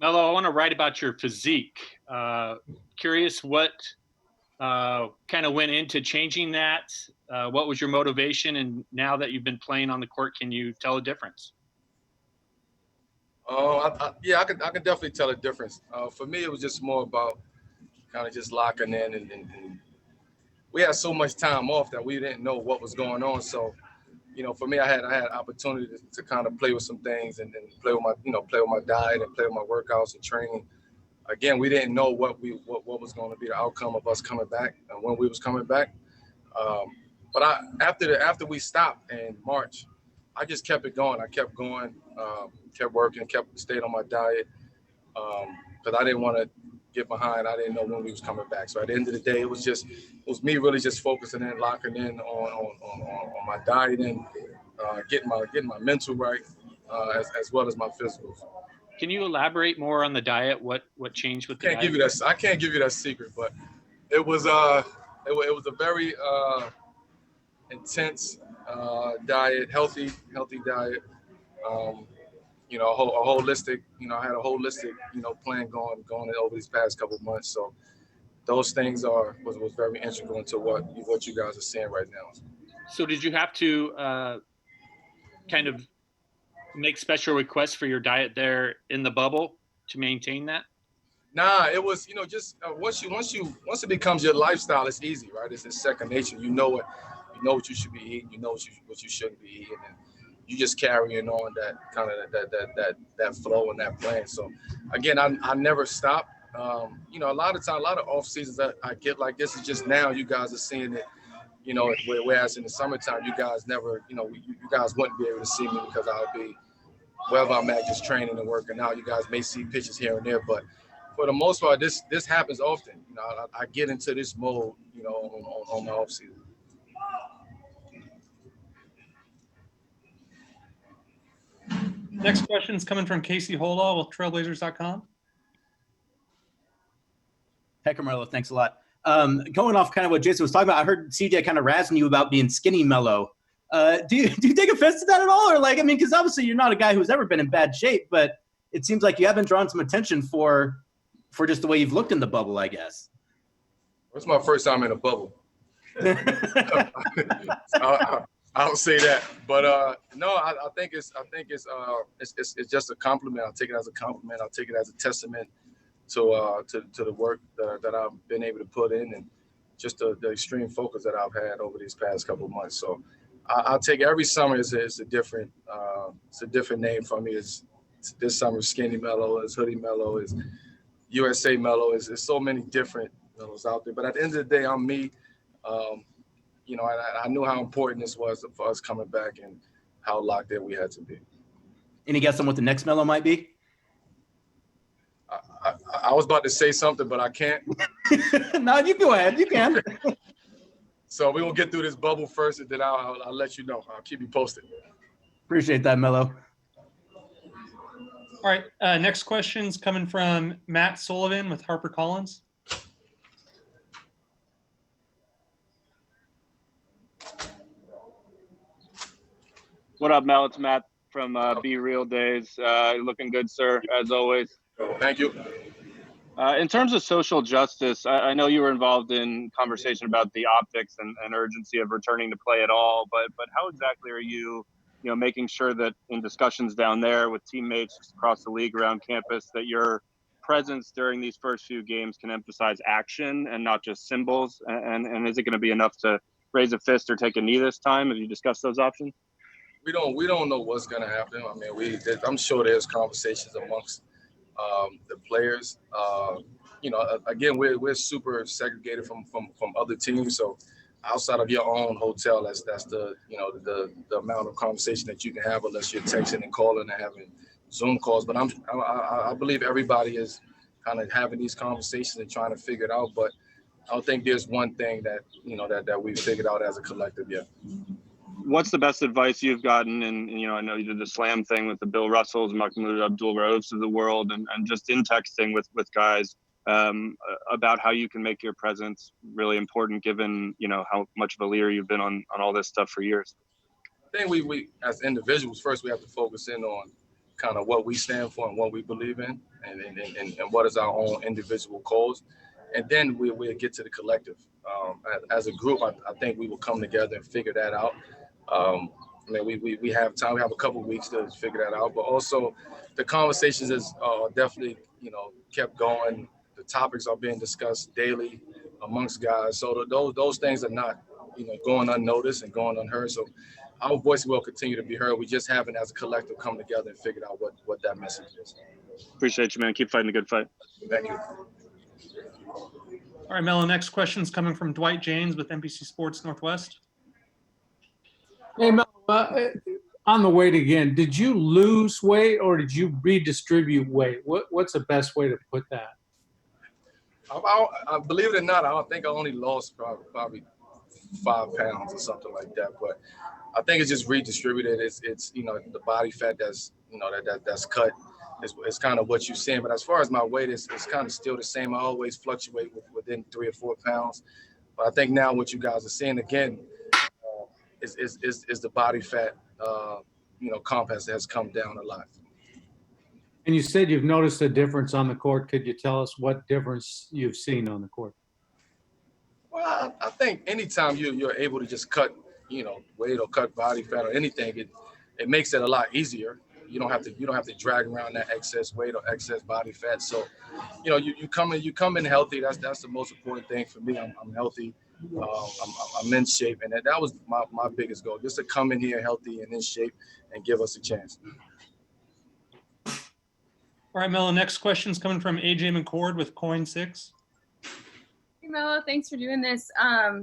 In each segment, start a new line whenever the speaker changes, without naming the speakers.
Melo, I want to write about your physique. Curious what kind of went into changing that? What was your motivation? And now that you've been playing on the court, can you tell a difference?
Yeah, I can definitely tell a difference. For me, it was just more about kind of just locking in, and we had so much time off that we didn't know what was going on. So, for me, I had opportunity to kind of play with some things and play with my play with my diet and play with my workouts and training. Again, we didn't know what was going to be the outcome of us coming back and when we was coming back. Um, but after we stopped in March, I just kept it going. I kept going, kept working, stayed on my diet because I didn't want to get behind. I didn't know when we was coming back. So at the end of the day, it was me really just focusing in, locking in on my diet and getting my mental right as well as my physicals.
Can you elaborate more on the diet? What changed with the diet?
I can't give you that secret, but it was a very intense diet, healthy diet. A holistic. I had a holistic plan going over these past couple of months. So those things was very integral into what you guys are seeing right now.
So did you have to kind of make special requests for your diet there in the bubble to maintain that?
Nah, it was just once it becomes your lifestyle, it's easy, right? It's second nature. You know what you should be eating. You know what you shouldn't be eating, and you just carrying on that kind of that flow and that plan. So again, I never stop. A lot of off seasons that I get like this is just now you guys are seeing it. Whereas in the summertime, you guys never, you guys wouldn't be able to see me because I'll be wherever I'm at, just training and working out. You guys may see pictures here and there, but for the most part, this happens often. I get into this mode, on my off season.
Next question is coming from Casey Holdahl with Trailblazers.com.
Hey, Carmelo, thanks a lot. Going off kind of what Jason was talking about, I heard CJ kind of razzing you about being Skinny Melo. Do you take offense to that at all? Or because obviously you're not a guy who's ever been in bad shape, but it seems like you have been drawing some attention for just the way you've looked in the bubble, I guess.
It's my first time in a bubble. I don't say that, but no, I think it's just a compliment. I'll take it as a compliment. I'll take it as a testament to the work that I've been able to put in and just the extreme focus that I've had over these past couple of months. So I'll take every summer is a different name for me. It's this summer Skinny Melo, it's Hoodie Melo, it's USA Melo. There's so many different Melos out there. But at the end of the day, I'm me. I knew how important this was for us coming back and how locked in we had to be.
Any guess on what the next Melo might be?
I was about to say something, but I can't.
No, you go ahead. You can.
So we will get through this bubble first, and then I'll let you know. I'll keep you posted.
Appreciate that, Melo.
All right. Next question's coming from Matt Sullivan with HarperCollins.
What up, Mel? It's Matt from Be Real Days. Looking good, sir, as always.
Thank you.
In terms of social justice, I know you were involved in conversation about the optics and urgency of returning to play at all, but how exactly are you making sure that in discussions down there with teammates across the league around campus that your presence during these first few games can emphasize action and not just symbols? And is it going to be enough to raise a fist or take a knee this time? Have you discussed those options?
We don't know what's going to happen. I mean, I'm sure there's conversations amongst the players. Again, we're super segregated from other teams. So outside of your own hotel, that's the the amount of conversation that you can have unless you're texting and calling and having Zoom calls. But I believe everybody is kind of having these conversations and trying to figure it out. But I don't think there's one thing that that we've figured out as a collective yet.
What's the best advice you've gotten? And I know you did the slam thing with the Bill Russells, Mahmoud Abdul-Raufs of the world, and just in texting with guys about how you can make your presence really important, given how much of a leader you've been on all this stuff for years.
I think we as individuals first we have to focus in on kind of what we stand for and what we believe in, and what is our own individual cause. And then we'll get to the collective. As a group, I think we will come together and figure that out. I mean, we have time. We have a couple of weeks to figure that out. But also, the conversations is definitely, kept going. The topics are being discussed daily amongst guys. So those things are not, going unnoticed and going unheard. So our voice will continue to be heard. We just haven't, as a collective, come together and figured out what that message is.
Appreciate you, man. Keep fighting the good fight.
Thank you.
All right, Melo, next question is coming from Dwight James with NBC Sports Northwest.
Hey, Mel, on the weight again, did you lose weight or did you redistribute weight? What's the best way to put that?
I believe it or not, I think I only lost probably 5 pounds or something like that. But I think it's just redistributed. It's the body fat that's that's cut. It's kind of what you're seeing. But as far as my weight, it's kind of still the same. I always fluctuate within 3 or 4 pounds. But I think now what you guys are seeing again is the body fat comp has come down a lot.
And you said you've noticed a difference on the court. Could you tell us what difference you've seen on the court?
Well, I think anytime you're able to just cut, weight or cut body fat or anything, it makes it a lot easier. You don't have to drag around that excess weight or excess body fat. So, you come in healthy. That's the most important thing for me. I'm healthy. I'm in shape, and that was my biggest goal, just to come in here healthy and in shape and give us a chance.
All right, Melo, next question is coming from AJ McCord with Coin 6.
Hey, Melo, thanks for doing this.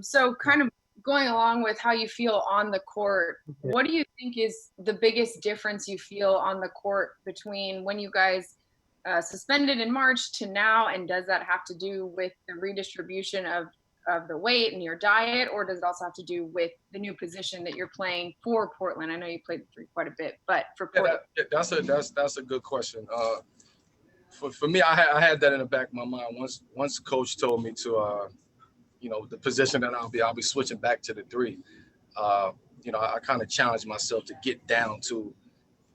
So kind of going along with how you feel on the court, what do you think is the biggest difference you feel on the court between when you guys suspended in March to now? And does that have to do with the redistribution of the weight and your diet, or does it also have to do with the new position that you're playing for Portland? I know you played the 3 quite a bit, but for Portland.
That's a good question. For me, I had that in the back of my mind. Once coach told me to, the position that I'll be switching back to the 3. I kind of challenged myself to get down to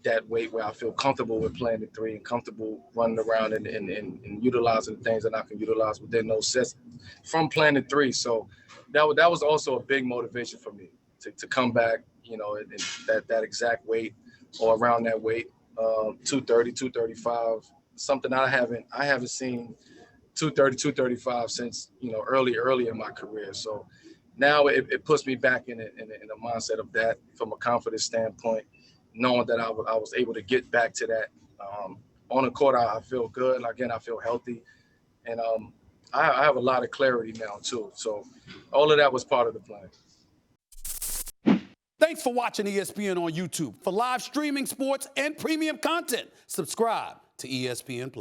that weight where I feel comfortable with playing the 3 and comfortable running around and utilizing the things that I can utilize within those sets from playing the 3. So that was also a big motivation for me to come back, in that exact weight or around that weight, 230, 235. Something I haven't seen 230, 235 since early in my career. So now it puts me back in the mindset of that from a confidence standpoint, knowing that I was able to get back to that. On the court, I feel good. Again, I feel healthy, and I have a lot of clarity now too. So all of that was part of the plan.
Thanks for watching ESPN on YouTube. For live streaming, sports, and premium content, subscribe to ESPN+.